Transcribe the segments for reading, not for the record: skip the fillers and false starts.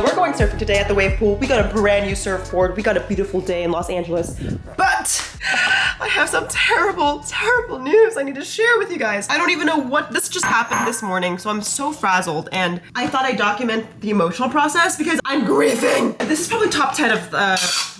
So we're going surfing today at the wave pool. We got a brand new surfboard. We got a beautiful day in Los Angeles. But I have some terrible, terrible news I need to share with you guys. I don't even know what, this just happened this morning, so I'm so frazzled, and I thought I'd document the emotional process because I'm grieving. This is probably top 10 of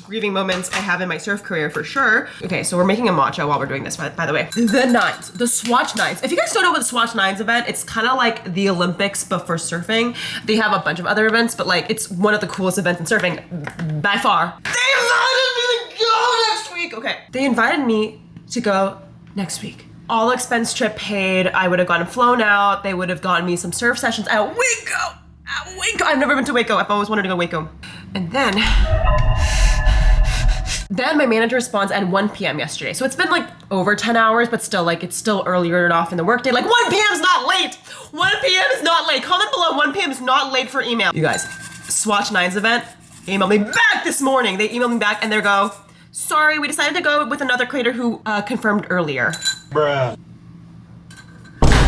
grieving moments I have in my surf career for sure. Okay, so we're making a matcha while we're doing this, by the way. The nines, the Swatch Nines. If you guys don't know what the Swatch Nines event, it's kind of like the Olympics, but for surfing. They have a bunch of other events, but like it's one of the coolest events in surfing by far. They invited me to go next week. Okay, they invited me to go next week. All expense trip paid. I would have gone and flown out. They would have gotten me some surf sessions at Waco. At Waco. I've never been to Waco. I've always wanted to go to Waco. And then my manager responds at 1 p.m. yesterday. So it's been like over 10 hours, but still like it's still earlier enough in the workday. Like 1 p.m. is not late. 1 p.m. is not late. Comment below 1 p.m. is not late for email. You guys, Swatch Nines event emailed me back this morning. They emailed me back and they go, sorry, we decided to go with another creator who confirmed earlier. Bruh.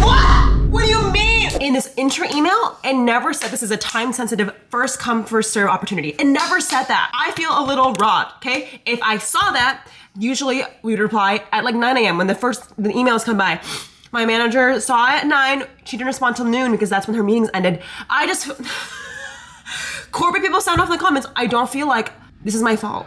What? What do you mean? In this intro email, it never said this is a time-sensitive first come, first serve opportunity. It never said that. I feel a little wrought, okay? If I saw that, usually we would reply at like 9 a.m. when the emails come by. My manager saw it at 9, she didn't respond till noon because that's when her meetings ended. I just, corporate people sound off in the comments. I don't feel like this is my fault.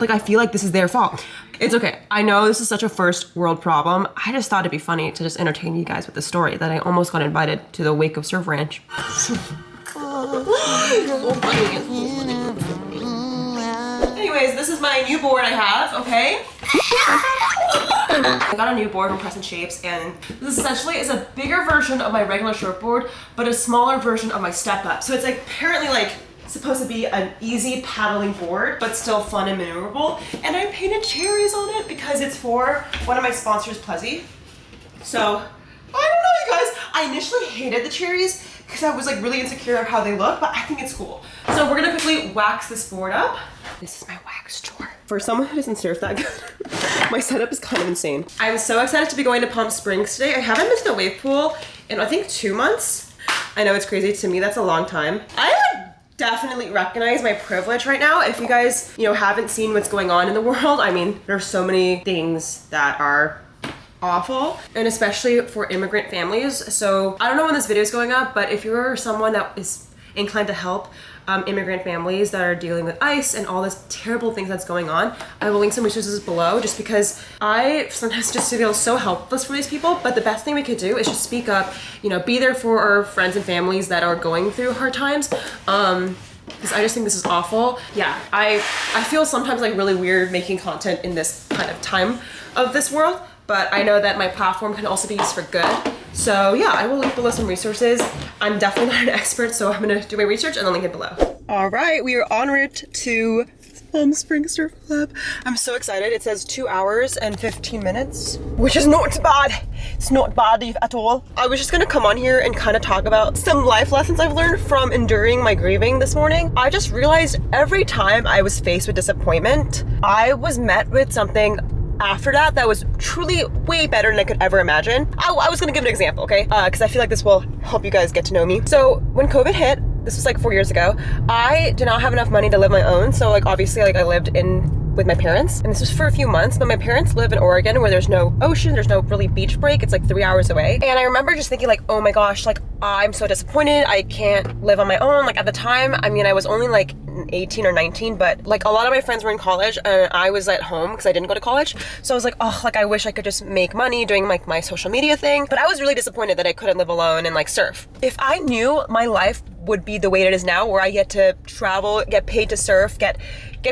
Like I feel like this is their fault. It's okay. I know this is such a first world problem. I just thought it'd be funny to just entertain you guys with the story that I almost got invited to the Waco Surf Ranch. Anyways, this is my new board I have, okay? I got a new board from Crescent Shapes, and this essentially is a bigger version of my regular surfboard, but a smaller version of my step up. So it's like apparently like supposed to be an easy paddling board, but still fun and maneuverable. And I painted cherries on it because it's for one of my sponsors, Plezzy. So, I don't know, you guys. I initially hated the cherries because I was like really insecure of how they look, but I think it's cool. So we're gonna quickly wax this board up. This is my wax drawer. For someone who doesn't surf that good, my setup is kind of insane. I'm so excited to be going to Palm Springs today. I haven't been to the wave pool in I think 2 months. I know it's crazy, to me that's a long time. I definitely recognize my privilege right now. If you guys, haven't seen what's going on in the world, I mean, there's so many things that are awful, and especially for immigrant families. So I don't know when this video is going up, but if you're someone that is inclined to help immigrant families that are dealing with ICE and all this terrible things that's going on, I will link some resources below, just because I sometimes just feel so helpless for these people. But the best thing we could do is just speak up, be there for our friends and families that are going through hard times. Because I just think this is awful. Yeah, I feel sometimes like really weird making content in this kind of time of this world, but I know that my platform can also be used for good. So yeah, I will link below some resources. I'm definitely not an expert, so I'm gonna do my research and I'll link it below. All right, we are en route to Palm Springs Surf Club. I'm so excited. It says 2 hours and 15 minutes, which is not bad. It's not bad at all. I was just gonna come on here and kind of talk about some life lessons I've learned from enduring my grieving this morning. I just realized every time I was faced with disappointment, I was met with something after that was truly way better than I could ever imagine. I was gonna give an example, okay? Because I feel like this will help you guys get to know me. So when COVID hit, this was like 4 years ago, I did not have enough money to live my own. So like obviously like I lived with my parents, and this was for a few months, but my parents live in Oregon where there's no ocean, there's no really beach break. It's like 3 hours away. And I remember just thinking like, oh my gosh, like I'm so disappointed. I can't live on my own. Like at the time, I mean, I was only like 18 or 19, but like a lot of my friends were in college and I was at home because I didn't go to college. So I was like, oh, like I wish I could just make money doing like my social media thing. But I was really disappointed that I couldn't live alone and like surf. If I knew my life would be the way it is now, where I get to travel, get paid to surf, get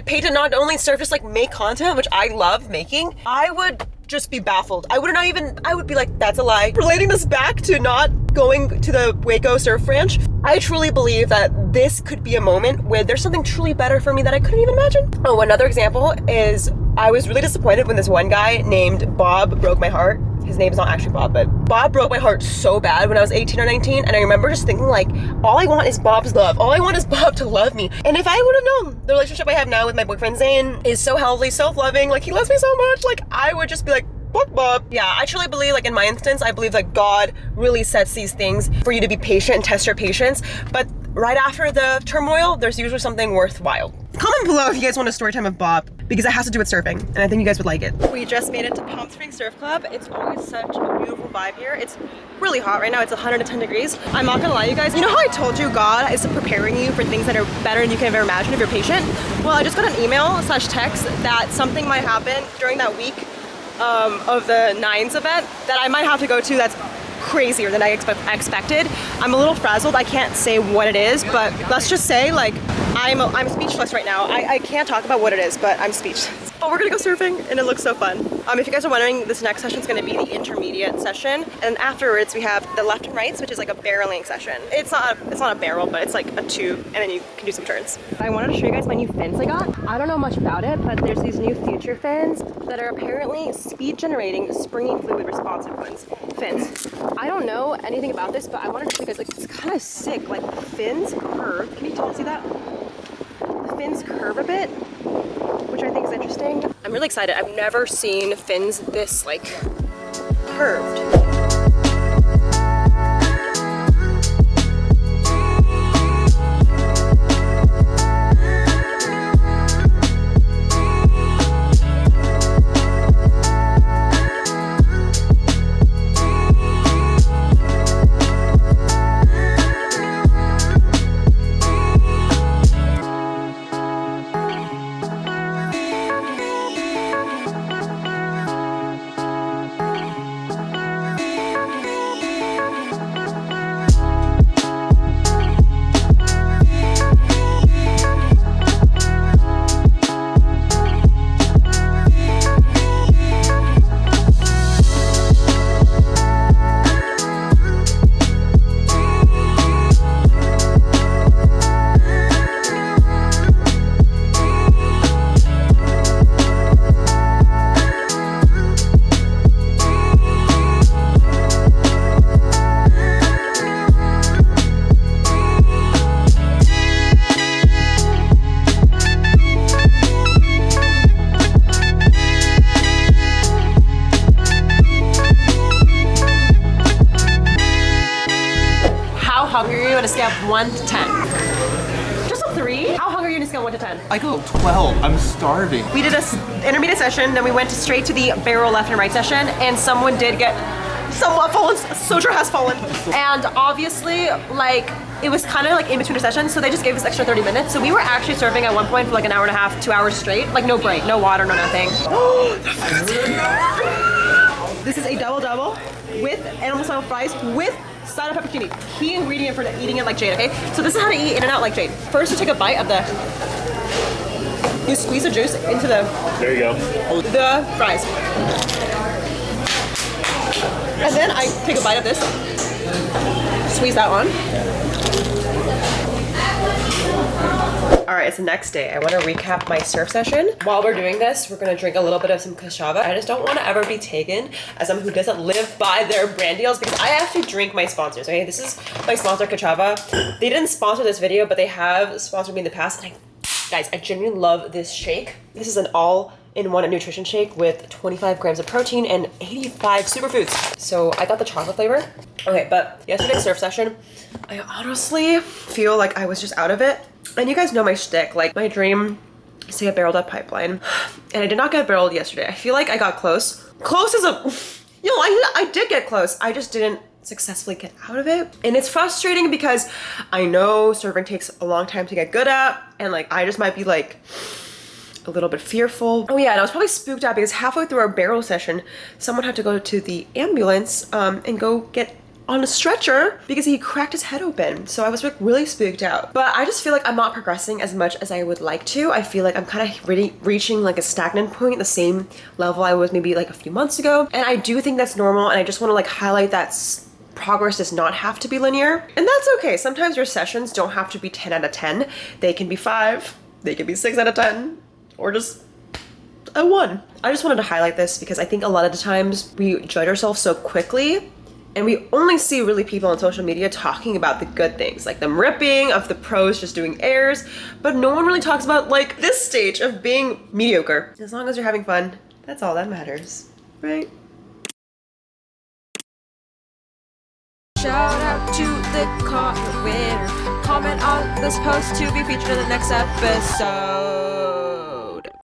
paid to not only surf, just like make content, which I love making, I would just be baffled. I would be like, that's a lie. Relating this back to not going to the Waco Surf Ranch, I truly believe that this could be a moment where there's something truly better for me that I couldn't even imagine. Oh, another example is I was really disappointed when this one guy named Bob broke my heart. His name's not actually Bob, but Bob broke my heart so bad when I was 18 or 19. And I remember just thinking like, all I want is Bob's love. All I want is Bob to love me. And if I would have known the relationship I have now with my boyfriend Zane is so healthy, self-loving, like he loves me so much, like I would just be like, fuck Bob. Yeah, I truly believe, like in my instance, I believe that God really sets these things for you to be patient and test your patience. But right after the turmoil, there's usually something worthwhile. Comment below if you guys want a story time of Bob, because it has to do with surfing, and I think you guys would like it. We just made it to Palm Springs Surf Club. It's always such a beautiful vibe here. It's really hot right now. It's 110 degrees. I'm not gonna lie, you guys. You know how I told you God is preparing you for things that are better than you can ever imagine if you're patient? Well, I just got an email / text that something might happen during that week of the Nines event that I might have to go to that's crazier than I expected. I'm a little frazzled. I can't say what it is, but let's just say like I'm speechless right now. I can't talk about what it is, but I'm speechless. But we're gonna go surfing and it looks so fun. If you guys are wondering, this next session is gonna be the intermediate session, and afterwards we have the left and rights, which is like a barreling session. It's not a barrel, but it's like a tube, and then you can do some turns. I wanted to show you guys my new fins I got. I don't know much about it, but there's these new future fins that are apparently speed generating, springy fluid responsive fins. I don't know anything about this, but I wanted to show you guys, like, it's kind of sick. Like, the fins curve. Can you see that? The fins curve a bit, which I think is interesting. I'm really excited. I've never seen fins this, like, curved. Hungry are you on a scale of 1 to 10? Just a 3? How hungry are you on a scale of 1 to 10? I go 12. I'm starving. We did an intermediate session, then we went straight to the barrel left and right session, and someone did get somewhat fallen. Soja has fallen. And obviously, like, it was kind of like in between the sessions, so they just gave us extra 30 minutes. So we were actually surfing at one point for like an hour and a half, 2 hours straight. Like no break, no water, no nothing. This is a double with animal style fries with side of pepperoni. Key ingredient for eating it like Jade, okay? So this is how to eat in and out like Jade. First you take a bite of you squeeze the juice into there you go. The fries. And then I take a bite of this, squeeze that on. All right, it's the next day. I want to recap my surf session. While we're doing this, we're gonna drink a little bit of some cassava. I just don't want to ever be taken as someone who doesn't live by their brand deals, because I actually drink my sponsors, okay? This is my sponsor, Cassava. They didn't sponsor this video, but they have sponsored me in the past. And guys, I genuinely love this shake. This is an all-in-one nutrition shake with 25 grams of protein and 85 superfoods. So I got the chocolate flavor. Okay, but yesterday's surf session, I honestly feel like I was just out of it. And you guys know my shtick, like my dream is to get barreled up pipeline. And I did not get barreled yesterday. I feel like I got close. Close is I did get close. I just didn't successfully get out of it. And it's frustrating because I know surfing takes a long time to get good at, and like I just might be like a little bit fearful. Oh yeah, and I was probably spooked out because halfway through our barrel session, someone had to go to the ambulance and go get on a stretcher because he cracked his head open. So I was like really spooked out. But I just feel like I'm not progressing as much as I would like to. I feel like I'm kind of really reaching like a stagnant point, the same level I was maybe like a few months ago. And I do think that's normal, and I just want to like highlight that progress does not have to be linear. And that's okay. Sometimes your sessions don't have to be 10 out of 10. They can be 5, they can be 6 out of 10, or just a 1. I just wanted to highlight this because I think a lot of the times we judge ourselves so quickly, and we only see really people on social media talking about the good things, like them ripping, of the pros just doing airs, but no one really talks about like this stage of being mediocre. As long as you're having fun, that's all that matters, right? Shout out to the caught winner. comment on this post to be featured in the next episode.